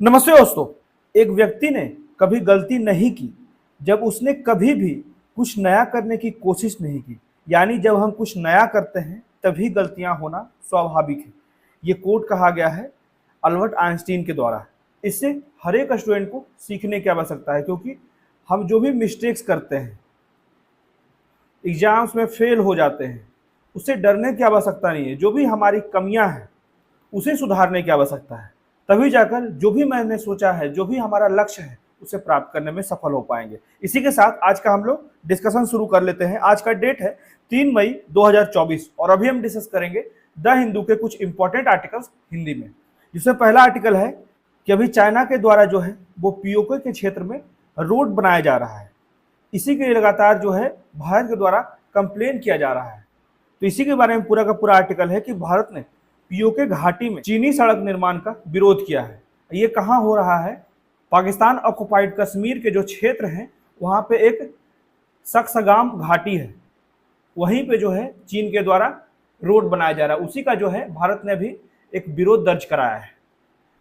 नमस्ते दोस्तों। एक व्यक्ति ने कभी गलती नहीं की जब उसने कभी भी कुछ नया करने की कोशिश नहीं की। यानी जब हम कुछ नया करते हैं तभी गलतियां होना स्वाभाविक है। ये कोट कहा गया है अल्बर्ट आइंस्टीन के द्वारा। इससे हर एक स्टूडेंट को सीखने की आवश्यकता है, क्योंकि हम जो भी मिस्टेक्स करते हैं, एग्जाम्स में फेल हो जाते हैं, उससे डरने की आवश्यकता नहीं है। जो भी हमारी कमियां हैं उसे सुधारने की आवश्यकता है। तभी जाकर जो भी मैंने सोचा है, जो भी हमारा लक्ष्य है, उसे प्राप्त करने में सफल हो पाएंगे। इसी के साथ आज का हम लोग डिस्कशन शुरू कर लेते हैं। आज का डेट है 3 मई 2024 और अभी हम डिस्कस करेंगे द हिंदू के कुछ इंपॉर्टेंट आर्टिकल्स हिंदी में। जिसमें पहला आर्टिकल है कि अभी चाइना के द्वारा जो है वो पीओके के क्षेत्र में रोड बनाया जा रहा है। इसी के लिए लगातार जो है भारत के द्वारा कंप्लेन किया जा रहा है। तो इसी के बारे में पूरा का पूरा आर्टिकल है कि भारत ने पीओके घाटी में चीनी सड़क निर्माण का विरोध किया है। ये कहाँ हो रहा है? पाकिस्तान ऑक्युपाइड कश्मीर के जो क्षेत्र हैं वहाँ पे एक सक्सगाम घाटी है, वहीं पे जो है चीन के द्वारा रोड बनाया जा रहा है। उसी का जो है भारत ने अभी एक विरोध दर्ज कराया है।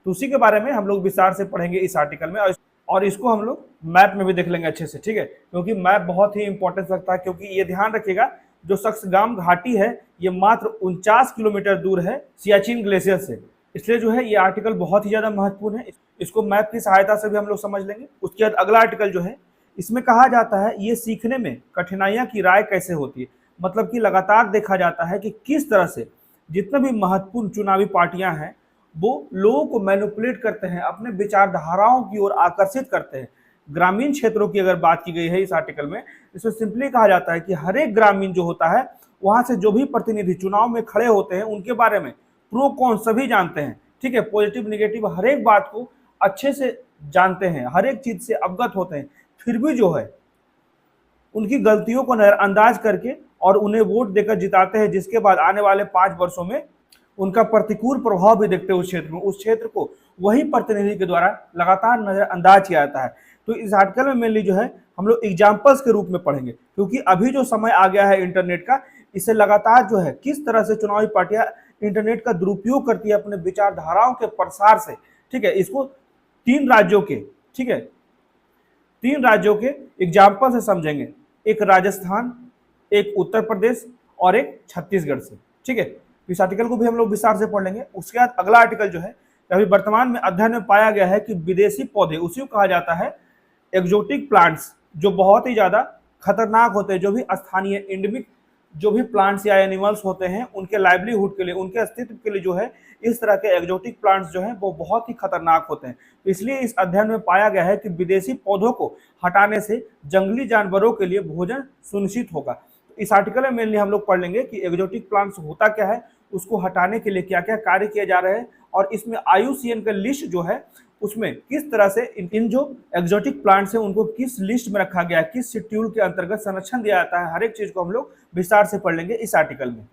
तो उसी के बारे में हम लोग विस्तार से पढ़ेंगे इस आर्टिकल में, और इसको हम लोग मैप में भी देख लेंगे अच्छे से, ठीक है? क्योंकि मैप बहुत ही इंपॉर्टेंस रखता है, क्योंकि ये ध्यान रखिएगा जो सक्सगाम घाटी है ये मात्र 49 किलोमीटर दूर है सियाचिन ग्लेशियर से। इसलिए जो है ये आर्टिकल बहुत ही ज्यादा महत्वपूर्ण है। इसको मैप की सहायता से भी हम लोग समझ लेंगे। उसके बाद अगला आर्टिकल जो है इसमें कहा जाता है ये सीखने में कठिनाइयां की राय कैसे होती है। मतलब कि लगातार देखा जाता है कि किस तरह से जितने भी महत्वपूर्ण चुनावी पार्टियां हैं वो लोगों को मैनिपुलेट करते हैं, अपने विचारधाराओं की ओर आकर्षित करते हैं। ग्रामीण क्षेत्रों की अगर बात की गई है इस आर्टिकल में, इसमें सिंपली कहा जाता है कि हर एक ग्रामीण जो होता है वहां से जो भी प्रतिनिधि चुनाव में खड़े होते हैं उनके बारे में प्रो कौन सभी जानते हैं, ठीक है? पॉजिटिव निगेटिव हर एक बात को अच्छे से जानते हैं, हर एक चीज से अवगत होते हैं। फिर भी जो है उनकी गलतियों को नजरअंदाज करके और उन्हें वोट देकर जिताते हैं, जिसके बाद आने वाले 5 वर्षों में उनका प्रतिकूल प्रभाव भी देखते हैं उस क्षेत्र में। उस क्षेत्र को वही प्रतिनिधि के द्वारा लगातार नजरअंदाज किया जाता है। तो इस आर्टिकल में मेनली जो है हम लोग एग्जाम्पल्स के रूप में पढ़ेंगे, क्योंकि अभी जो समय आ गया है इंटरनेट का, इससे लगातार जो है किस तरह से चुनावी पार्टियां इंटरनेट का दुरुपयोग करती है अपने विचारधाराओं के प्रसार से, ठीक है? इसको 3 राज्यों के, ठीक है, 3 राज्यों के एग्जाम्पल से समझेंगे। एक राजस्थान, एक उत्तर प्रदेश और एक छत्तीसगढ़ से, ठीक है? इस आर्टिकल को भी हम लोग विस्तार से पढ़ लेंगे। उसके बाद अगला आर्टिकल जो है अभी वर्तमान में अध्ययन में पाया गया है कि विदेशी पौधे, उसी को कहा जाता है एक्सोटिक प्लांट्स, जो बहुत ही ज्यादा खतरनाक होते हैं, जो भी स्थानीय एंडेमिक जो भी प्लांट्स या एनिमल्स होते हैं उनके लाइवलीहुड के लिए, उनके अस्तित्व के लिए जो है इस तरह के एक्सोटिक प्लांट्स जो हैं वो बहुत ही खतरनाक होते हैं। तो इसलिए इस अध्ययन में पाया गया है कि विदेशी पौधों को हटाने से जंगली जानवरों के लिए भोजन सुनिश्चित होगा। तो इस आर्टिकल में मेनली हम लोग पढ़ लेंगे कि एक्सोटिक प्लांट्स होता क्या है, उसको हटाने के लिए क्या क्या कार्य किए जा रहे हैं, और इसमें IUCN का लिस्ट जो है उसमें किस तरह से इन जो एक्सोटिक प्लांट्स हैं उनको किस लिस्ट में रखा गया है, किस शेड्यूल के अंतर्गत संरक्षण दिया जाता है, हर एक चीज को हम लोग विस्तार से पढ़ लेंगे इस आर्टिकल में।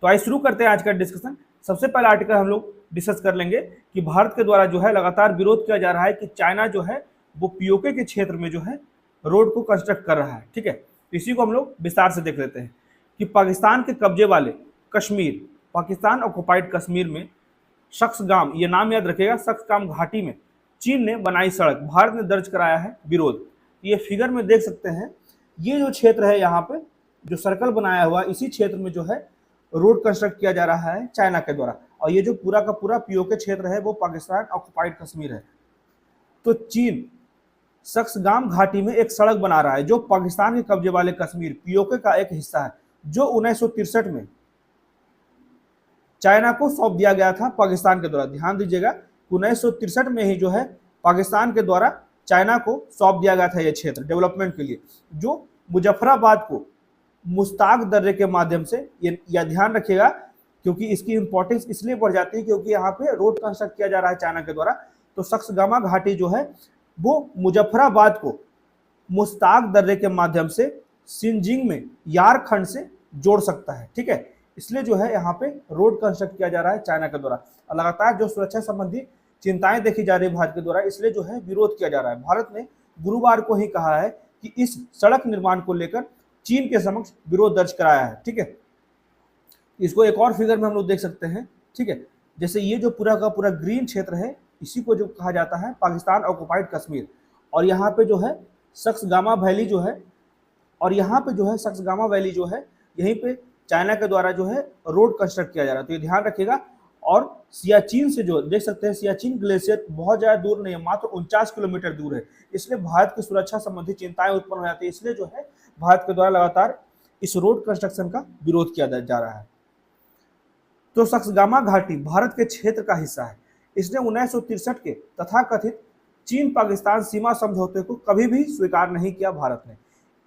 तो आइए शुरू करते हैं आज का डिस्कशन। सबसे पहला आर्टिकल हम लोग डिस्कस कर लेंगे कि भारत के द्वारा जो है लगातार विरोध किया जा रहा है कि चाइना जो है वो पीओके के क्षेत्र में जो है रोड को कंस्ट्रक्ट कर रहा है, ठीक है? इसी को हम लोग विस्तार से देख लेते हैं कि पाकिस्तान के कब्जे वाले कश्मीर, पाकिस्तान ऑक्युपाइड कश्मीर में सक्सगाम, ये नाम याद रखिएगा, सक्सगाम घाटी में चीन ने बनाई सड़क, भारत ने दर्ज कराया है विरोध। ये फिगर में देख सकते हैं, ये जो क्षेत्र है यहाँ पे जो सर्कल बनाया हुआ, इसी क्षेत्र में जो है रोड कंस्ट्रक्ट किया जा रहा है चाइना के द्वारा, और ये जो पूरा का पूरा पीओके क्षेत्र है वो पाकिस्तान ऑक्युपाइड कश्मीर है। तो चीन सक्सगाम घाटी में एक सड़क बना रहा है जो पाकिस्तान के कब्जे वाले कश्मीर पीओके का एक हिस्सा है, जो 1963 में चाइना को सौंप दिया गया था पाकिस्तान के द्वारा। ध्यान दीजिएगा 1963 में ही जो है पाकिस्तान के द्वारा चाइना को सौंप दिया गया था ये क्षेत्र डेवलपमेंट के लिए, जो मुजफ्फराबाद को मुश्ताक दर्रे के माध्यम से, ये ध्यान रखिएगा क्योंकि इसकी इंपॉर्टेंस इसलिए बढ़ जाती है क्योंकि यहाँ पे रोड कंस्ट्रक्ट किया जा रहा है चाइना के द्वारा। तो सक्सगामा घाटी जो है वो मुजफ्फराबाद को मुश्ताक दर्रे के माध्यम से सिंजिंग में यारखंड से जोड़ सकता है, ठीक है? इसलिए जो है यहाँ पे रोड कंस्ट्रक्ट किया जा रहा है चाइना के द्वारा। लगातार जो सुरक्षा संबंधी चिंताएं देखी जा रही है भारत के द्वारा, इसलिए जो है विरोध किया जा रहा है। भारत ने गुरुवार को ही कहा है कि इस सड़क निर्माण को लेकर चीन के समक्ष विरोध दर्ज कराया है, ठीक है? इसको एक और फिगर में हम लोग देख सकते हैं, ठीक है? जैसे ये जो पूरा का पूरा ग्रीन क्षेत्र है इसी को जो कहा जाता है पाकिस्तान ऑक्युपाइड कश्मीर। और यहाँ पे जो है सक्सगामा वैली जो है, और यहाँ पे जो है सक्सगामा वैली जो है, यहीं पे चाइना के द्वारा जो है रोड कंस्ट्रक्ट किया जा रहा है, तो ये ध्यान रखिएगा। और सियाचिन से जो देख सकते हैं, सियाचिन ग्लेशियर बहुत ज़्यादा दूर नहीं है, मात्र 49 किलोमीटर दूर है, इसलिए भारत की सुरक्षा संबंधी चिंताएं उत्पन्न हो जाती है, इसलिए जो है भारत के द्वारा लगातार इस रोड कंस्ट्रक्शन का विरोध किया जा रहा है। तो सक्सगामा घाटी भारत के क्षेत्र का हिस्सा है। इसने 1963 के तथाकथित चीन पाकिस्तान सीमा समझौते को कभी भी स्वीकार नहीं किया भारत ने,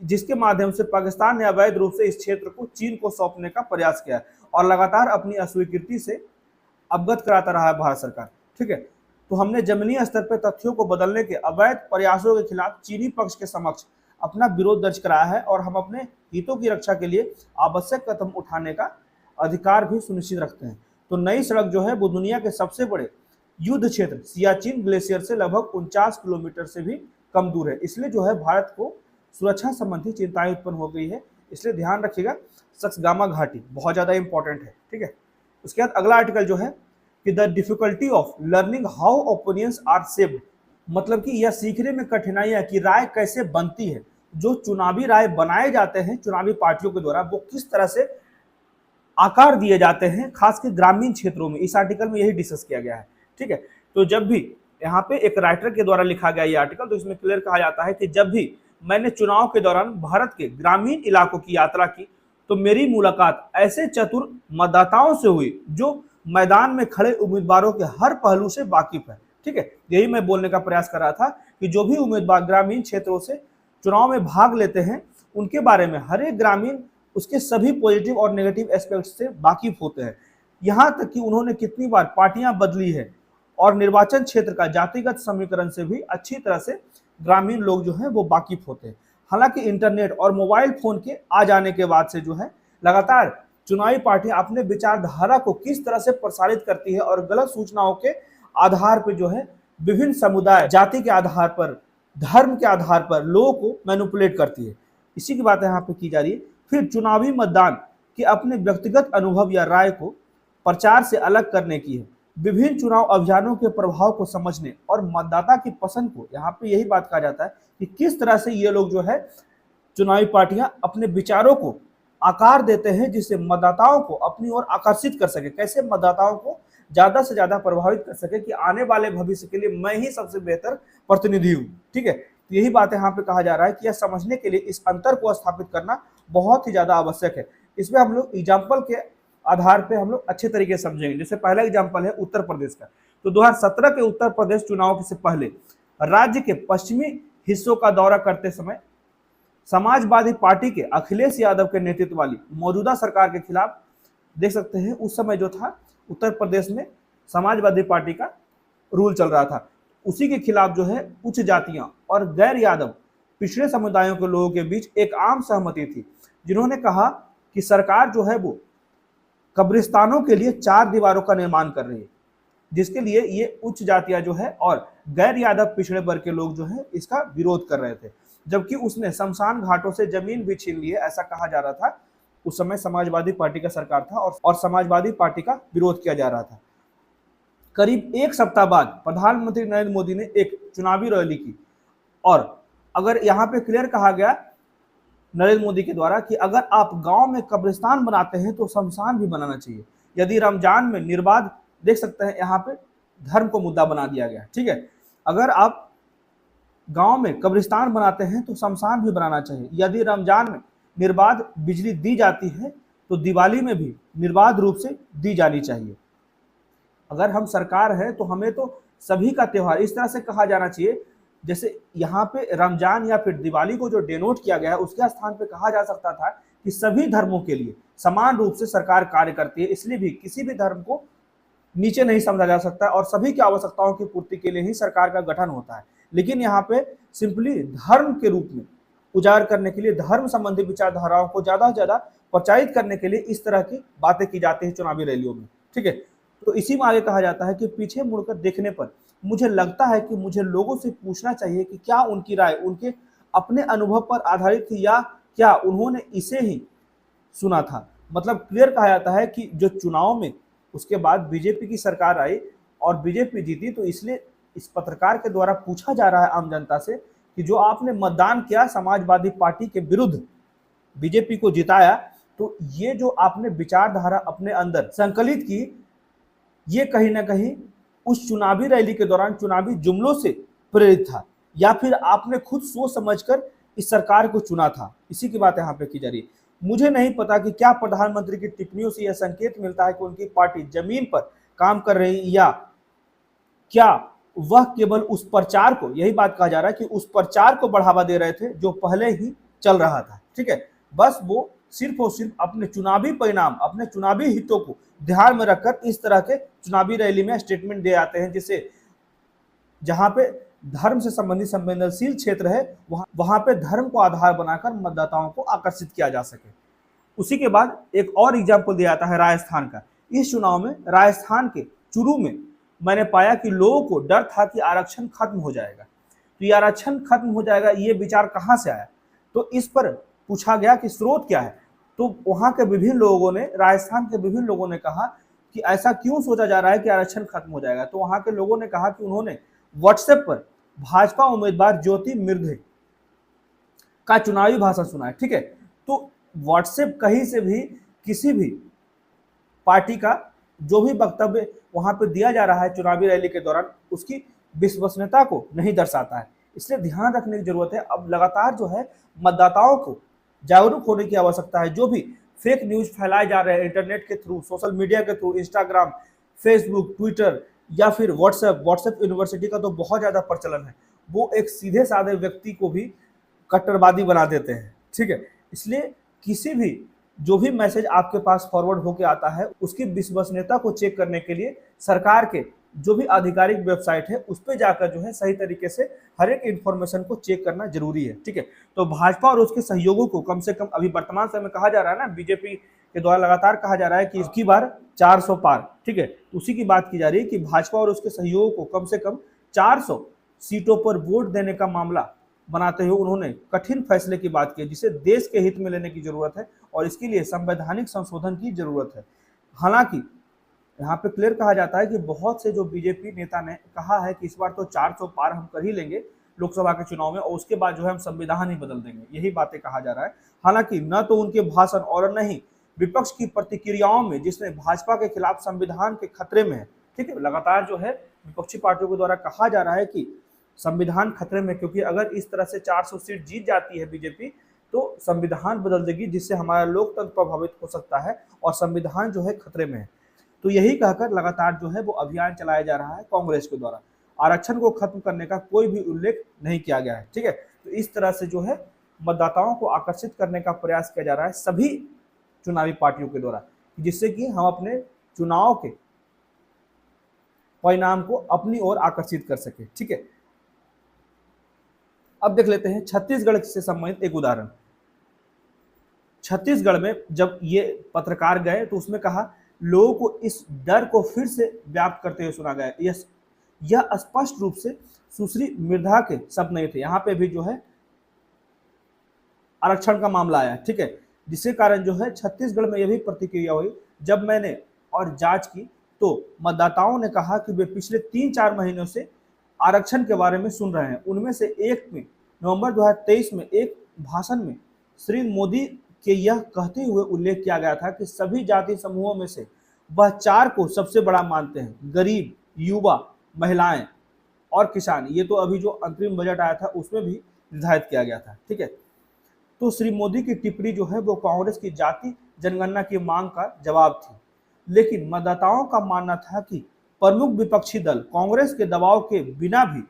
जिसके माध्यम से पाकिस्तान ने अवैध रूप से इस क्षेत्र को चीन को सौंपने का प्रयास किया और लगातार अपनी अस्वीकृति से अवगत कराता रहा है भारत सरकार। ठीक है, तो हमने जमीनी स्तर पर तथ्यों को बदलने के अवैध प्रयासों के खिलाफ चीनी पक्ष के समक्ष अपना विरोध दर्ज कराया है और हम अपने हितों की रक्षा के लिए आवश्यक कदम उठाने का अधिकार भी सुनिश्चित रखते हैं। तो नई सड़क जो है वो दुनिया के सबसे बड़े युद्ध क्षेत्र सियाचिन ग्लेशियर से लगभग 49 किलोमीटर से भी कम दूर है, इसलिए जो है भारत को सुरक्षा संबंधी चिंताएं उत्पन्न हो गई है, इसलिए ध्यान रखिएगा सक्सगामा घाटी बहुत ज़्यादा इंपॉर्टेंट है। ठीक है, उसके बाद अगला आर्टिकल जो है कि the difficulty of learning how opinions are shaped, मतलब कि यह सीखने में कठिनाइयाँ कि राय कैसे बनती है, जो चुनावी राय बनाए जाते हैं चुनावी पार्टियों के द्वारा वो किस तरह से आकार दिए जाते हैं, खासकर ग्रामीण क्षेत्रों में। इस आर्टिकल में यही डिस्कस किया गया है। ठीक है, तो जब भी यहाँ पे एक राइटर के द्वारा लिखा गया ये आर्टिकल, तो इसमें क्लियर कहा जाता है कि जब भी मैंने चुनाव के दौरान भारत के ग्रामीण इलाकों की यात्रा की तो मेरी मुलाकात ऐसे चतुर मतदाताओं से हुई जो मैदान में खड़े उम्मीदवारों के हर पहलू से वाकिफ है। ठीक है, यही मैं बोलने का प्रयास कर रहा था कि जो भी उम्मीदवार ग्रामीण क्षेत्रों से चुनाव में भाग लेते हैं उनके बारे में हर एक ग्रामीण उसके सभी पॉजिटिव और नेगेटिव एस्पेक्ट से वाकिफ होते हैं, यहाँ तक कि उन्होंने कितनी बार पार्टियां बदली है और निर्वाचन क्षेत्र का जातिगत समीकरण से भी अच्छी तरह से ग्रामीण लोग जो हैं वो वाकिफ होते हैं। हालांकि इंटरनेट और मोबाइल फोन के आ जाने के बाद से जो है लगातार चुनावी पार्टियां अपने विचारधारा को किस तरह से प्रसारित करती है और गलत सूचनाओं के आधार पर जो है विभिन्न समुदाय, जाति के आधार पर, धर्म के आधार पर लोगों को मैनिपुलेट करती है, इसी की बात यहाँ पे की जा रही है। फिर चुनावी मतदान के अपने व्यक्तिगत अनुभव या राय को प्रचार से अलग करने की है, विभिन्न चुनाव अभियानों के प्रभाव को समझने और मतदाता की पसंद को, यहाँ पे यही बात कहा जाता है कि किस तरह से ये लोग जो है चुनावी पार्टियां अपने विचारों को आकार देते हैं जिससे मतदाताओं को अपनी ओर आकर्षित कर सके, कैसे मतदाताओं को ज्यादा से ज्यादा प्रभावित कर सके कि आने वाले भविष्य के लिए मैं ही सबसे बेहतर प्रतिनिधि हूँ। ठीक है, तो यही बात यहाँ पे कहा जा रहा है कि यह समझने के लिए इस अंतर को स्थापित करना बहुत ही ज्यादा आवश्यक है। इसमें हम लोग एग्जाम्पल के आधार पे हम लोग अच्छे तरीके से समझेंगे। जैसे पहला एग्जाम्पल है उत्तर प्रदेश का, तो 2017 के उत्तर प्रदेश चुनाव से पहले राज्य के पश्चिमी हिस्सों का दौरा करते समय समाजवादी पार्टी के अखिलेश यादव के नेतृत्व वाली मौजूदा सरकार के खिलाफ देख सकते हैं उस समय जो था उत्तर प्रदेश में समाजवादी पार्टी का रूल चल रहा था, उसी के खिलाफ जो है उच्च जातियां और गैर यादव पिछड़े समुदायों के लोगों के बीच एक आम सहमति थी, जिन्होंने कहा कि सरकार जो है वो कब्रिस्तानों के लिए 4 दीवारों का निर्माण कर रही है, जिसके लिए ये उच्च जातियां जो है और गैर यादव पिछड़े वर्ग के लोग जो है इसका विरोध कर रहे थे, जबकि उसने शमशान घाटों से जमीन भी छीन ली है, ऐसा कहा जा रहा था। उस समय समाजवादी पार्टी का सरकार था और समाजवादी पार्टी का विरोध किया जा रहा था। करीब एक सप्ताह बाद प्रधानमंत्री नरेंद्र मोदी ने एक चुनावी रैली की और अगर यहाँ पे क्लियर कहा गया नरेंद्र मोदी के द्वारा कि अगर आप गांव में कब्रिस्तान बनाते हैं तो शमशान भी बनाना चाहिए। यदि रमजान में निर्बाध देख सकते हैं यहाँ पे धर्म को मुद्दा बना दिया गया। ठीक है, अगर आप गांव में कब्रिस्तान बनाते हैं तो शमशान भी बनाना चाहिए। यदि रमजान में निर्बाध बिजली दी जाती है तो दिवाली में भी निर्बाध रूप से दी जानी चाहिए। अगर हम सरकार है तो हमें तो सभी का त्यौहार इस तरह से कहा जाना चाहिए, जैसे यहाँ पे रमजान या फिर दिवाली को जो डेनोट किया गया है उसके स्थान पे कहा जा सकता था कि सभी धर्मों के लिए समान रूप से सरकार कार्य करती है, इसलिए भी किसी भी धर्म को नीचे नहीं समझा जा सकता और सभी की आवश्यकताओं की पूर्ति के लिए ही सरकार का गठन होता है। लेकिन यहाँ पे सिंपली धर्म के रूप में उजागर करने के लिए, धर्म संबंधी विचारधाराओं को ज्यादा से ज्यादा प्रचारित करने के लिए इस तरह की बातें की जाती है चुनावी रैलियों में। ठीक है, तो इसी में आगे कहा जाता है कि पीछे मुड़कर देखने पर मुझे लगता है कि मुझे लोगों से पूछना चाहिए कि क्या उनकी राय उनके अपने अनुभव पर आधारित थी या क्या उन्होंने इसे ही सुना था। मतलब क्लियर कहा जाता है कि जो चुनाव में उसके बाद बीजेपी की सरकार आई और बीजेपी जीती, तो इसलिए इस पत्रकार के द्वारा पूछा जा रहा है आम जनता से कि जो आपने मतदान किया समाजवादी पार्टी के विरुद्ध, बीजेपी को जिताया, तो ये जो आपने विचारधारा अपने अंदर संकलित की, ये कहीं ना कहीं उस चुनावी रैली के दौरान चुनावी जुमलों से प्रेरित था, या फिर आपने खुद सोच समझकर इस सरकार को चुना था? इसी की बात यहाँ पे की जा रही है। मुझे नहीं पता कि क्या प्रधानमंत्री की टिप्पणियों से यह संकेत मिलता है कि उनकी पार्टी जमीन पर काम कर रही, या क्या वह केवल उस प्रचार को, यही बात कहा जा रहा है कि उस प्रचार को बढ़ावा दे रहे थे जो पहले ही चल रहा था। ठीक है, बस वो सिर्फ और सिर्फ अपने चुनावी परिणाम, अपने चुनावी हितों को ध्यान में रखकर इस तरह के चुनावी रैली में स्टेटमेंट दे आते हैं, जिससे जहां पे धर्म से संबंधित संवेदनशील क्षेत्र है वहां पे धर्म को आधार बनाकर मतदाताओं को आकर्षित किया जा सके। उसी के बाद एक और एग्जाम्पल दिया जाता है राजस्थान का। इस चुनाव में राजस्थान के चुरू में मैंने पाया कि लोगों को डर था कि आरक्षण खत्म हो जाएगा। तो ये आरक्षण खत्म हो जाएगा, ये विचार कहाँ से आया? तो इस पर पूछा गया कि स्रोत क्या है। तो वहां के विभिन्न लोगों ने, राजस्थान के विभिन्न लोगों ने कहा कि ऐसा क्यों सोचा जा रहा है कि आरक्षण खत्म हो जाएगा। तो वहां के लोगों ने कहा कि उन्होंने व्हाट्सएप पर भाजपा उम्मीदवार ज्योति मिर्धे का चुनावी भाषण सुना है। ठीक है, तो व्हाट्सएप कहीं से भी किसी भी पार्टी का जो भी वक्तव्य वहां पर दिया जा रहा है चुनावी रैली के दौरान, उसकी विश्वसनीयता को नहीं दर्शाता है। इसलिए ध्यान रखने की जरूरत है। अब लगातार जो है मतदाताओं को जागरूक होने की आवश्यकता है। जो भी फेक न्यूज फैलाए जा रहे हैं इंटरनेट के थ्रू, सोशल मीडिया के थ्रू, इंस्टाग्राम, फेसबुक, ट्विटर या फिर व्हाट्सएप यूनिवर्सिटी का तो बहुत ज़्यादा प्रचलन है। वो एक सीधे साधे व्यक्ति को भी कट्टरवादी बना देते हैं। ठीक है, इसलिए किसी भी जो भी मैसेज आपके पास फॉरवर्ड होकर आता है, उसकी विश्वसनीयता को चेक करने के लिए सरकार के जो भी आधिकारिक वेबसाइट है उस पर जाकर जो है सही तरीके से हर एक इंफॉर्मेशन को चेक करना जरूरी है। ठीक है, तो भाजपा और उसके सहयोगों को कम से कम अभी वर्तमान समय कहा जा रहा है ना, बीजेपी के द्वारा लगातार कहा जा रहा है कि इसकी बार 400 पार। ठीक है, उसी की बात की जा रही है कि भाजपा और उसके सहयोगों को कम से कम 400 सीटों पर वोट देने का मामला बनाते हुए उन्होंने कठिन फैसले की बात की, जिसे देश के हित में लेने की जरूरत है और इसके लिए संवैधानिक संशोधन की जरूरत है। हालांकि यहाँ पे क्लियर कहा जाता है कि बहुत से जो बीजेपी नेता ने कहा है कि इस बार तो 400 पार हम कर ही लेंगे लोकसभा के चुनाव में, और उसके बाद जो है हम संविधान ही बदल देंगे, यही बातें कहा जा रहा है। हालांकि न तो उनके भाषण और न ही विपक्ष की प्रतिक्रियाओं में, जिसने भाजपा के खिलाफ संविधान के खतरे में है। ठीक है, लगातार जो है विपक्षी पार्टियों के द्वारा कहा जा रहा है कि संविधान खतरे में, क्योंकि अगर इस तरह से 400 सीट जीत जाती है बीजेपी तो संविधान बदल देगी, जिससे हमारा लोकतंत्र प्रभावित हो सकता है और संविधान जो है खतरे में है। तो यही कहकर लगातार जो है वो अभियान चलाया जा रहा है कांग्रेस के द्वारा। आरक्षण को खत्म करने का कोई भी उल्लेख नहीं किया गया है। ठीक है, तो इस तरह से जो है मतदाताओं को आकर्षित करने का प्रयास किया जा रहा है सभी चुनावी पार्टियों के द्वारा, जिससे कि हम अपने चुनाव के परिणाम को अपनी ओर आकर्षित कर सके। ठीक है, अब देख लेते हैं छत्तीसगढ़ से संबंधित एक उदाहरण। छत्तीसगढ़ में जब ये पत्रकार गए तो उसमें कहा लोगों को इस डर को फिर से व्याप्त करते हुए सुना गया। यह स्पष्ट रूप से सुश्री मिर्धा के शब्द नहीं थे। यहाँ पे भी जो है आरक्षण का मामला आया। ठीक है, जिसके कारण जो है छत्तीसगढ़ में यह भी प्रतिक्रिया हुई। जब मैंने और जांच की तो मतदाताओं ने कहा कि वे पिछले 3-4 महीनों से आरक्षण के बारे में सुन रहे हैं। उनमें से एक में नवंबर 2023 में एक भाषण में श्री मोदी के यह कहते हुए उल्लेख किया गया था कि सभी जाति समूहों में से वह 4 को सबसे बड़ा मानते हैं: गरीब, युवा, महिलाएं और किसान। ये तो अभी जो अंतरिम बजट आया था उसमें भी निर्धारित किया गया था। ठीक है, तो श्री मोदी की टिप्पणी जो है वो कांग्रेस की जाति जनगणना की मांग का जवाब थी, लेकिन मतदाताओं का मानना था कि प्रमुख विपक्षी दल कांग्रेस के दबाव के बिना भी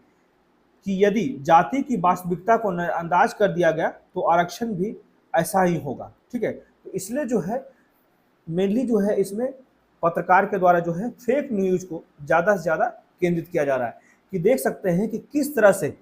कि यदि जाति की वास्तविकता को नजरअंदाज कर दिया गया तो आरक्षण भी ऐसा ही होगा। ठीक है, तो इसलिए जो है मेनली जो है इसमें पत्रकार के द्वारा जो है फेक न्यूज को ज़्यादा से ज़्यादा केंद्रित किया जा रहा है कि देख सकते हैं कि किस तरह से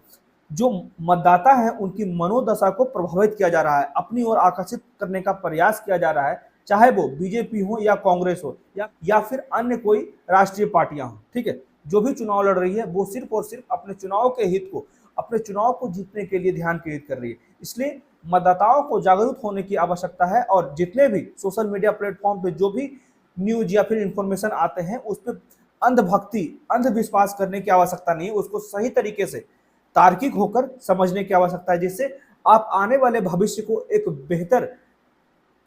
जो मतदाता है उनकी मनोदशा को प्रभावित किया जा रहा है, अपनी ओर आकर्षित करने का प्रयास किया जा रहा है, चाहे वो बीजेपी हो या कांग्रेस हो या फिर अन्य कोई राष्ट्रीय पार्टियां हो। ठीक है, जो भी चुनाव लड़ रही है वो सिर्फ और सिर्फ अपने चुनाव के हित को, अपने चुनाव को जीतने के लिए ध्यान केंद्रित कर रही है। इसलिए मतदाताओं को जागरूक होने की आवश्यकता है और जितने भी सोशल मीडिया प्लेटफॉर्म पे जो भी न्यूज या फिर इंफॉर्मेशन आते हैं उस पर अंधभक्ति, अंधविश्वास करने की आवश्यकता नहीं है, उसको सही तरीके से तार्किक होकर समझने की आवश्यकता है, जिससे आप आने वाले भविष्य को एक बेहतर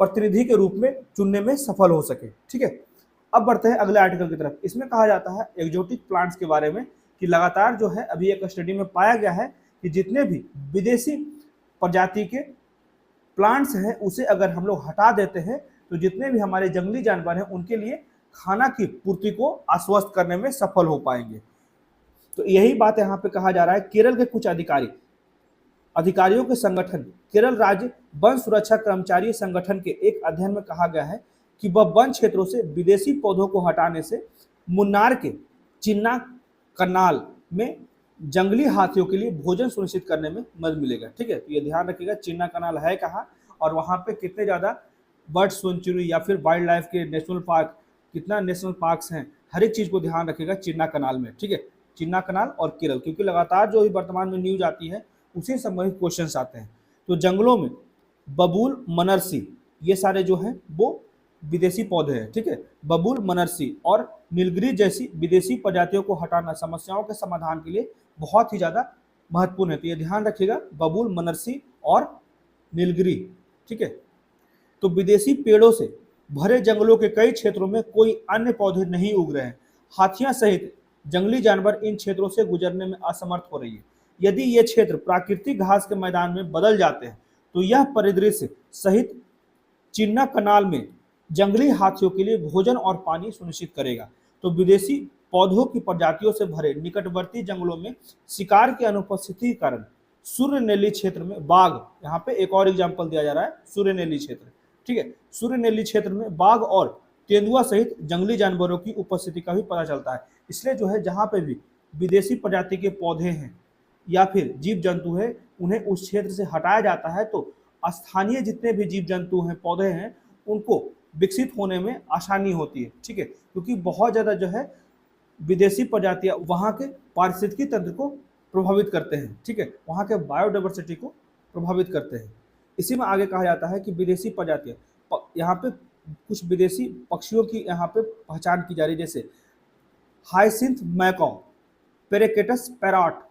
प्रतिनिधि के रूप में चुनने में सफल हो सके। ठीक है, अब बढ़ते हैं अगले आर्टिकल की तरफ। इसमें कहा जाता है एक्जोटिक प्लांट्स के बारे में कि लगातार जो है अभी एक स्टडी में पाया गया है कि जितने भी विदेशी प्रजाति के प्लांट्स हैं उसे अगर हम लोग हटा देते हैं तो जितने भी हमारे जंगली जानवर हैं उनके लिए खाना की पूर्ति को आश्वस्त करने में सफल हो पाएंगे। तो यही बात यहाँ पे कहा जा रहा है। केरल के कुछ अधिकारियों के संगठन केरल राज्य वन सुरक्षा कर्मचारी संगठन के एक अध्ययन में कहा गया है कि वह वन क्षेत्रों से विदेशी पौधों को हटाने से मुन्नार के चिन्ना कनाल में जंगली हाथियों के लिए भोजन सुनिश्चित करने में मदद मिलेगा। ठीक है, तो ये ध्यान रखिएगा चिन्ना कनाल है कहाँ और वहाँ पे कितने ज़्यादा बर्ड सेंचुरी या फिर वाइल्ड लाइफ के नेशनल पार्क, कितना नेशनल पार्क्स हैं, हर एक चीज़ को ध्यान रखिएगा चिन्ना कनाल में। ठीक है, चिन्ना कनाल और केरल, क्योंकि लगातार जो वर्तमान में न्यूज आती है उसी संबंधित क्वेश्चन आते हैं। तो जंगलों में बबूल, मनरसी, ये सारे जो हैं वो विदेशी पौधे हैं। ठीक है, बबूल, मनरसी और नीलगिरी जैसी विदेशी प्रजातियों को हटाना समस्याओं के समाधान के लिए बहुत ही ज़्यादा महत्वपूर्ण है। तो ये ध्यान रखिएगा, बबूल, मनरसी और नीलगिरी। ठीक है, तो विदेशी पेड़ों से भरे जंगलों के कई क्षेत्रों में कोई अन्य पौधे नहीं उग रहे हैं। हाथियां सहित जंगली जानवर इन क्षेत्रों से गुजरने में असमर्थ हो रही है। यदि ये क्षेत्र प्राकृतिक घास के मैदान में बदल जाते हैं तो यह परिदृश्य सहित चिन्ना कनाल में जंगली हाथियों के लिए भोजन और पानी सुनिश्चित करेगा। तो विदेशी पौधों की प्रजातियों से भरे निकटवर्ती जंगलों में शिकार की अनुपस्थिति के कारण सूर्यनेली क्षेत्र में बाघ, यहाँ पे एक और एग्जाम्पल दिया जा रहा है सूर्यनेली क्षेत्र। ठीक है, सूर्यनेली क्षेत्र में बाघ और तेंदुआ सहित जंगली जानवरों की उपस्थिति का भी पता चलता है। इसलिए जो है जहाँ पे भी विदेशी प्रजाति के पौधे हैं या फिर जीव जंतु है उन्हें उस क्षेत्र से हटाया जाता है तो स्थानीय जितने भी जीव जंतु हैं, पौधे हैं, उनको विकसित होने में आसानी होती है। ठीक है, क्योंकि बहुत ज़्यादा जो है विदेशी प्रजातियां वहाँ के पारिस्थितिकी तंत्र को प्रभावित करते हैं। ठीक है, वहाँ के बायोडाइवर्सिटी को प्रभावित करते हैं। इसी में आगे कहा जाता है कि विदेशी प्रजातियां, यहाँ पे कुछ विदेशी पक्षियों की यहाँ पे पहचान की जा रही है, जैसे हाइसिंथ मैकॉ, पेरेकेटस पैरॉट,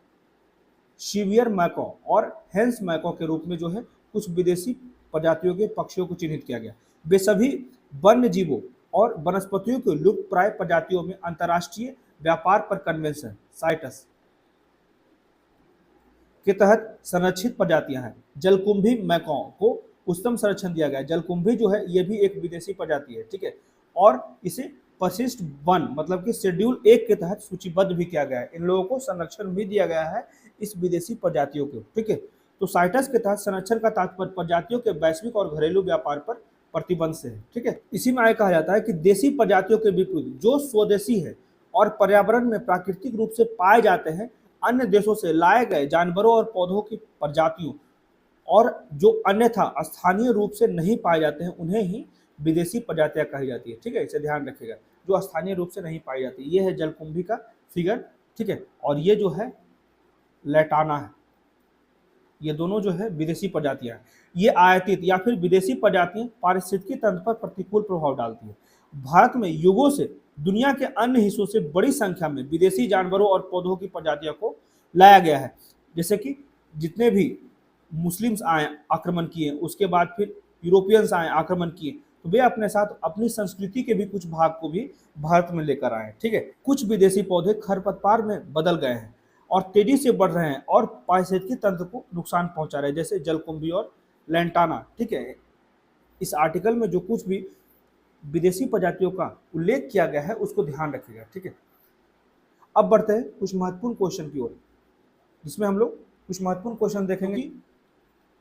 शिवियर मैकॉ और हेंस मैकॉ के रूप में जो है कुछ विदेशी प्रजातियों के पक्षियों को चिन्हित किया गया। वे सभी वन्य जीवों और वनस्पतियों के लुप्त प्राय प्रजातियों में अंतर्राष्ट्रीय व्यापार पर कन्वेंशन साइटस के तहत संरक्षित प्रजातियां हैं। जलकुंभी मैकॉ को उच्चतम संरक्षण दिया गया है। जलकुंभी जो है ये भी एक विदेशी प्रजाति है। ठीक है, और इसे परिशिष्ट वन मतलब कि शेड्यूल 1 के तहत सूचीबद्ध भी किया गया है। इन लोगों को संरक्षण भी दिया गया है इस विदेशी प्रजातियों को। ठीक है, तो साइटस के तहत संरक्षण का तात्पर्य प्रजातियों के वैश्विक और घरेलू व्यापार पर प्रतिबंध से है। ठीक है, इसी में आगे कहा जाता है कि देशी प्रजातियों के विपरीत जो स्वदेशी है और पर्यावरण में प्राकृतिक रूप से पाए जाते हैं, अन्य देशों से लाए गए जानवरों और पौधों की प्रजातियों और जो अन्यथा स्थानीय रूप से नहीं पाए जाते हैं उन्हें ही विदेशी प्रजातियां कही जाती है। ठीक है, इसे ध्यान रखिएगा, जो स्थानीय रूप से नहीं पाई जाती। ये है जलकुंभी का फिगर। ठीक है, और ये जो है लैटाना है, ये दोनों जो है विदेशी प्रजातियां हैं। ये आयातित या फिर विदेशी प्रजातियां पारिस्थितिकी तंत्र पर प्रतिकूल प्रभाव डालती है। भारत में युगों से दुनिया के अन्य हिस्सों से बड़ी संख्या में विदेशी जानवरों और पौधों की प्रजातियों को लाया गया है। जैसे कि जितने भी मुस्लिम्स आए आक्रमण किए, उसके बाद फिर यूरोपियंस आए आक्रमण किए, तो वे अपने साथ अपनी संस्कृति के भी कुछ भाग को भी भारत में लेकर आए। ठीक है, कुछ विदेशी पौधे खरपतवार में बदल गए हैं और तेजी से बढ़ रहे हैं और पारिस्थितिकी तंत्र को नुकसान पहुंचा रहे हैं, जैसे जलकुंभी और लैंटाना। ठीक है, इस आर्टिकल में जो कुछ भी विदेशी प्रजातियों का उल्लेख किया गया है उसको ध्यान रखिएगा। ठीक है, अब बढ़ते हैं कुछ महत्वपूर्ण क्वेश्चन की ओर, जिसमें हम लोग कुछ महत्वपूर्ण क्वेश्चन देखेंगे कि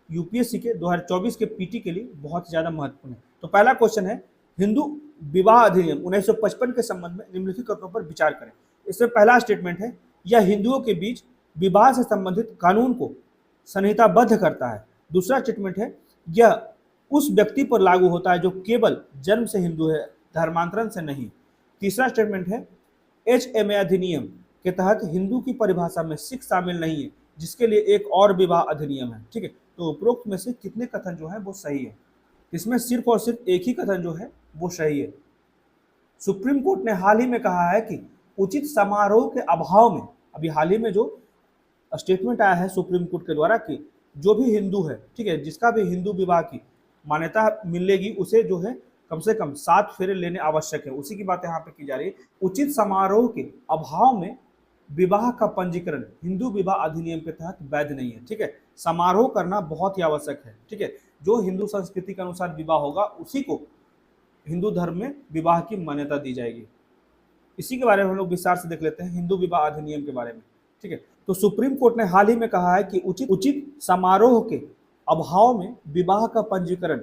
यूपीएससी के 2024 के पीटी के लिए बहुत ज़्यादा महत्वपूर्ण है। तो पहला क्वेश्चन है, हिंदू विवाह अधिनियम 1955 के संबंध में निम्नलिखित कथनों पर विचार करें। इसमें पहला स्टेटमेंट है, यह हिंदुओं के बीच विवाह से संबंधित कानून को संहिताबद्ध करता है। दूसरा स्टेटमेंट है, यह उस व्यक्ति पर लागू होता है जो केवल जन्म से हिंदू है, धर्मांतरण से नहीं। तीसरा स्टेटमेंट है, HMA अधिनियम के तहत हिंदू की परिभाषा में सिख शामिल नहीं है, जिसके लिए एक और विवाह अधिनियम है। ठीक है, तो उपरोक्त में से कितने कथन जो है वो सही है? इसमें सिर्फ और सिर्फ एक ही कथन जो है वो सही है। सुप्रीम कोर्ट ने हाल ही में कहा है कि उचित समारोह के अभाव में, अभी हाल ही में जो स्टेटमेंट आया है सुप्रीम कोर्ट के द्वारा कि जो भी हिंदू है, ठीक है, जिसका भी हिंदू विवाह की मान्यता मिलेगी उसे जो है कम से कम 7 फेरे लेने आवश्यक है, उसी की बात यहाँ पे की जा रही है। उचित समारोह के अभाव में विवाह का पंजीकरण हिंदू विवाह अधिनियम के तहत वैध नहीं है, ठीक है। समारोह करना बहुत ही आवश्यक है, ठीक है। जो हिंदू संस्कृति के अनुसार विवाह होगा उसी को हिंदू धर्म में विवाह की मान्यता दी जाएगी। इसी के बारे में हम लोग विस्तार से देख लेते हैं हिंदू विवाह अधिनियम के बारे में, ठीक है। तो सुप्रीम कोर्ट ने हाल ही में कहा है कि उचित समारोह के अभाव में विवाह का पंजीकरण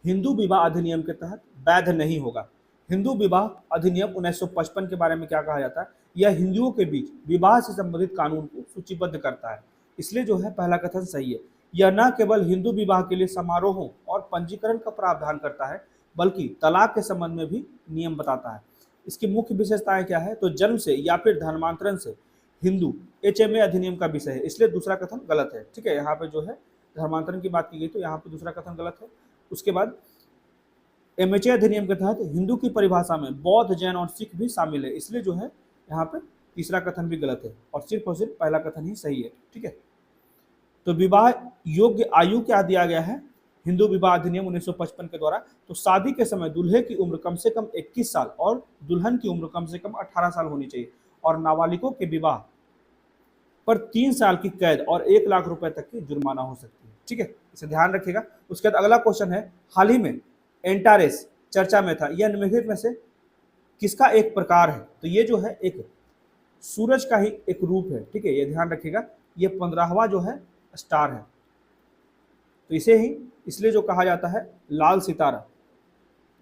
हिंदू विवाह अधिनियम के तहत वैध नहीं होगा। हिंदू विवाह अधिनियम 1955 के बारे में क्या कहा जाता है, यह हिंदुओं के बीच विवाह से संबंधित कानून को सूचीबद्ध करता है, इसलिए जो है पहला कथन सही है। यह न केवल हिंदू विवाह के लिए समारोहों और पंजीकरण का प्रावधान करता है बल्कि तलाक के संबंध में भी नियम बताता है। इसकी मुख्य विशेषताएं क्या है, तो जन्म से या फिर धर्मांतरण से हिंदू HMA अधिनियम का विषय है, इसलिए दूसरा कथन गलत है, ठीक है। यहाँ पे जो है धर्मांतरण की बात की गई तो यहाँ पे दूसरा कथन गलत है। उसके बाद MHA अधिनियम के तहत हिंदू की परिभाषा में बौद्ध, जैन और सिख भी शामिल है, इसलिए जो है यहाँ पे तीसरा कथन भी गलत है और सिर्फ पहला कथन ही सही है, ठीक है। तो विवाह योग्य आयु क्या दिया गया है हिंदू विवाह अधिनियम 1955 के द्वारा, तो शादी के समय दूल्हे की उम्र कम से कम 21 साल और दुल्हन की उम्र कम से कम 18 साल होनी चाहिए और नाबालिगों के विवाह पर 3 साल की कैद और 1 लाख रुपए तक की जुर्माना हो सकती है, ठीक है, इसे ध्यान रखिएगा। उसके बाद अगला क्वेश्चन है, हाल ही में एंटारेस चर्चा में था, यह निम्नलिखित में से किसका एक प्रकार है, तो ये जो है एक सूरज का ही एक रूप है, ठीक है, ये ध्यान रखिएगा। ये 15वां जो है स्टार है, तो इसे ही इसलिए जो कहा जाता है लाल सितारा,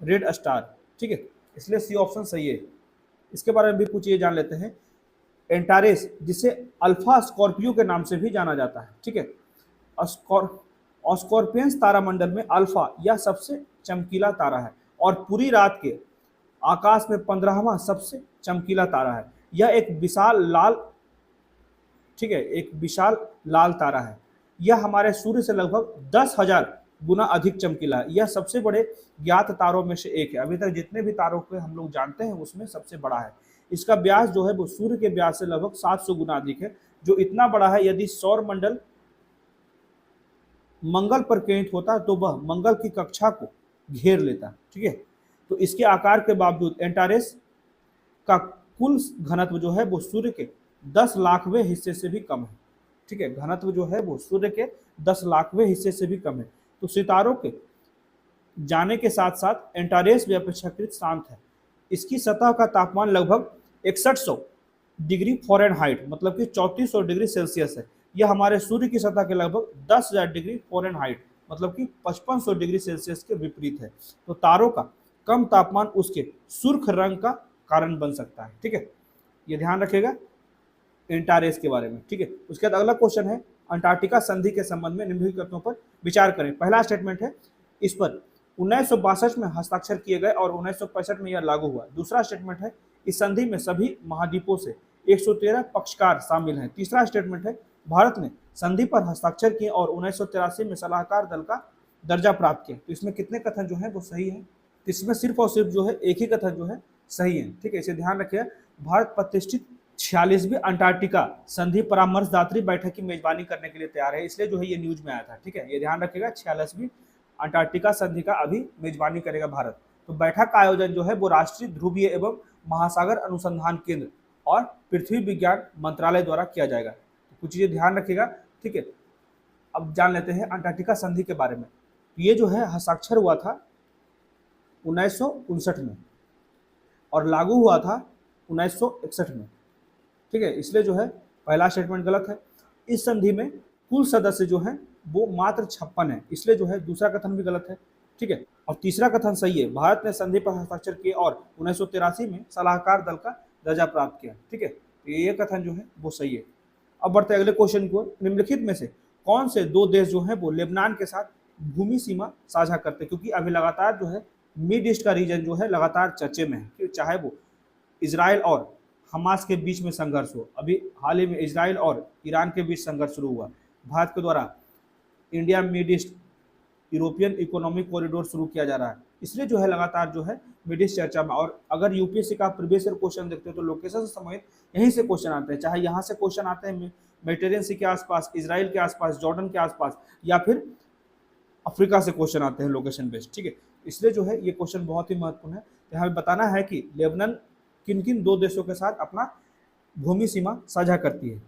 रेड स्टार, ठीक है, इसलिए सी ऑप्शन सही है। इसके बारे में भी कुछ ये जान लेते हैं। एंटारेस जिसे अल्फा स्कॉर्पियो के नाम से भी जाना जाता है, ठीक है। स्कॉर्पियंस तारामंडल में अल्फा यह सबसे चमकीला तारा है और पूरी रात के आकाश में 15वां सबसे चमकीला तारा है। यह एक विशाल लाल, ठीक है, एक विशाल लाल तारा है। यह हमारे सूर्य से लगभग 10,000 गुना अधिक चमकीला है। यह सबसे बड़े ज्ञात तारों में से एक है, अभी तक जितने भी तारों को हम लोग जानते हैं उसमें सबसे बड़ा है। इसका व्यास जो है वो सूर्य के व्यास से लगभग 700 गुना अधिक है, जो इतना बड़ा है यदि सौर मंडल मंगल पर केंद्रित होता तो वह मंगल की कक्षा को घेर लेता, ठीक है। तो इसके आकार के बावजूद एंटारेस का कुल घनत्व जो है वो सूर्य के 10 लाखवें हिस्से से भी कम है, ठीक है, घनत्व जो है वो सूर्य के 10 लाखवें हिस्से से भी कम है। तो सितारों के जाने के साथ साथ एंटारेस भी अपेक्षाकृत शांत है। इसकी सतह का तापमान लगभग 6100 डिग्री फ़ारेनहाइट मतलब कि 3400 डिग्री सेल्सियस है। यह हमारे सूर्य की सतह के लगभग 10,000 डिग्री फ़ारेनहाइट मतलब कि 5500 डिग्री सेल्सियस के विपरीत है। तो तारों का कम तापमान उसके सुर्ख रंग का कारण बन सकता है, ठीक है, ये ध्यान रखिएगा एंटारेस के बारे में, ठीक है। उसके बाद अगला क्वेश्चन है, अंटार्कटिका संधि के संबंध में निम्नलिखित कथनों पर विचार करें। पहला स्टेटमेंट है, इस पर 1962 में हस्ताक्षर किए गए और 1965 में यह लागू हुआ। दूसरा स्टेटमेंट है, इस संधि में सभी महाद्वीपों से 113 पक्षकार शामिल हैं। तीसरा स्टेटमेंट है, भारत ने संधि पर हस्ताक्षर किए और 1983 में सलाहकार दल का दर्जा प्राप्त किया। तो इसमें कितने कथन जो है वो सही है, तो इसमें सिर्फ और सिर्फ जो है एक ही कथन जो है सही है, ठीक है, इसे ध्यान रखिए। भारत प्रतिष्ठित 46वीं अंटार्कटिका संधि परामर्शदात्री बैठक की मेजबानी करने के लिए तैयार है, इसलिए जो है ये न्यूज में आया था, ठीक है, ये ध्यान रखिएगा। 46वीं अंटार्कटिका संधि का अभी मेजबानी करेगा भारत। तो बैठक का आयोजन जो है वो राष्ट्रीय ध्रुवीय एवं महासागर अनुसंधान केंद्र और पृथ्वी विज्ञान मंत्रालय द्वारा किया जाएगा। तो कुछ चीजें ध्यान रखिएगा, ठीक है। अब जान लेते हैं अंटार्कटिका संधि के बारे में। ये जो है हस्ताक्षर हुआ था 1959 में और लागू हुआ था 1961 में, ठीक है, इसलिए जो है पहला स्टेटमेंट गलत है। इस संधि में कुल सदस्य जो हैं वो मात्र 56 है, इसलिए जो है दूसरा कथन भी गलत है, ठीक है। और तीसरा कथन सही है, भारत ने संधि पर हस्ताक्षर किए और 1983 में सलाहकार दल का दर्जा प्राप्त किया, ठीक है, ये कथन जो है वो सही है। अब बढ़ते अगले क्वेश्चन को, निम्नलिखित में से कौन से दो देश जो है वो लेबनान के साथ भूमि सीमा साझा करते हैं, क्योंकि अभी लगातार जो है मिड ईस्ट का रीजन जो है लगातार चर्चे में है, चाहे वो इजराइल और हमास के बीच में संघर्ष हो। अभी हाल ही में इजराइल और ईरान के बीच संघर्ष शुरू हुआ। भारत के द्वारा India mid east European economic corridor शुरू किया जा रहा है, इसलिए जो है लगातार जो है विदेश चर्चा में। और अगर यूपीएससी का प्रीवियस ईयर क्वेश्चन देखते हो तो लोकेशन से समेत यहीं से क्वेश्चन आते हैं, चाहे यहाँ से क्वेश्चन आते हैं मेडिटेरियन सी के आसपास, इसराइल के आसपास, जॉर्डन के आसपास, या फिर अफ्रीका से क्वेश्चन आते हैं लोकेशन बेस्ड, ठीक है। इसलिए जो है ये क्वेश्चन बहुत ही महत्वपूर्ण है। हमें बताना है कि लेबनान किन किन दो देशों के साथ अपना भूमि सीमा साझा करती है।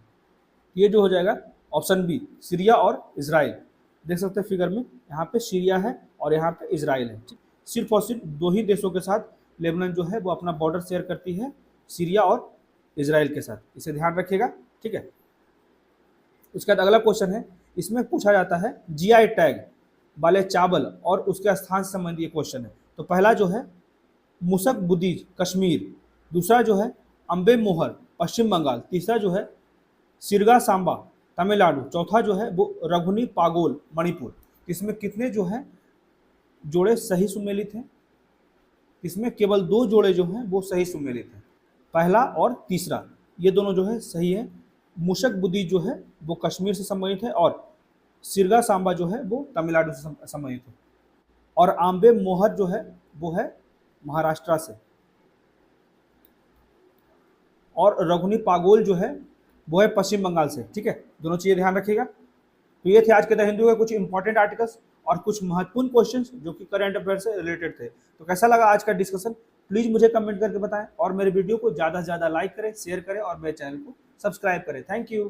ये जो हो जाएगा ऑप्शन बी, सीरिया और इजराइल। देख सकते हैं फिगर में, यहाँ पे सीरिया है और यहाँ पे इजराइल है। सिर्फ और सिर्फ दो ही देशों के साथ लेबनान जो है वो अपना बॉर्डर शेयर करती है, सीरिया और इजराइल के साथ। इसे ध्यान रखिएगा, ठीक है। उसके बाद अगला क्वेश्चन है, इसमें पूछा जाता है जीआई टैग वाले चावल और उसके स्थान से संबंधित क्वेश्चन है। तो पहला जो है मुसक बुदीज कश्मीर, दूसरा जो है अम्बे मोहर पश्चिम बंगाल, तीसरा जो है सिरगा सांबा तमिलनाडु, चौथा जो है वो रघुनी पागोल मणिपुर। इसमें कितने जो है जोड़े सही सुमेलित हैं? इसमें केवल 2 जोड़े जो हैं वो सही सुमेलित हैं, पहला और तीसरा, ये दोनों जो है सही है। मुशक बुदी जो है वो कश्मीर से संबंधित है और सिरगा सांबा जो है वो तमिलनाडु से संबंधित है, और आम्बे मोहर जो है वो है महाराष्ट्र से, और रघुनी पागोल जो है वो है पश्चिम बंगाल से, ठीक है। दोनों चीजें ध्यान रखिएगा। तो ये थे आज के द हिंदू के कुछ इंपॉर्टेंट आर्टिकल्स और कुछ महत्वपूर्ण क्वेश्चंस जो कि करंट अफेयर से रिलेटेड थे। तो कैसा लगा आज का डिस्कशन, प्लीज मुझे कमेंट करके बताएं, और मेरे वीडियो को ज़्यादा से ज़्यादा लाइक करें, शेयर करें और मेरे चैनल को सब्सक्राइब करें। Thank you.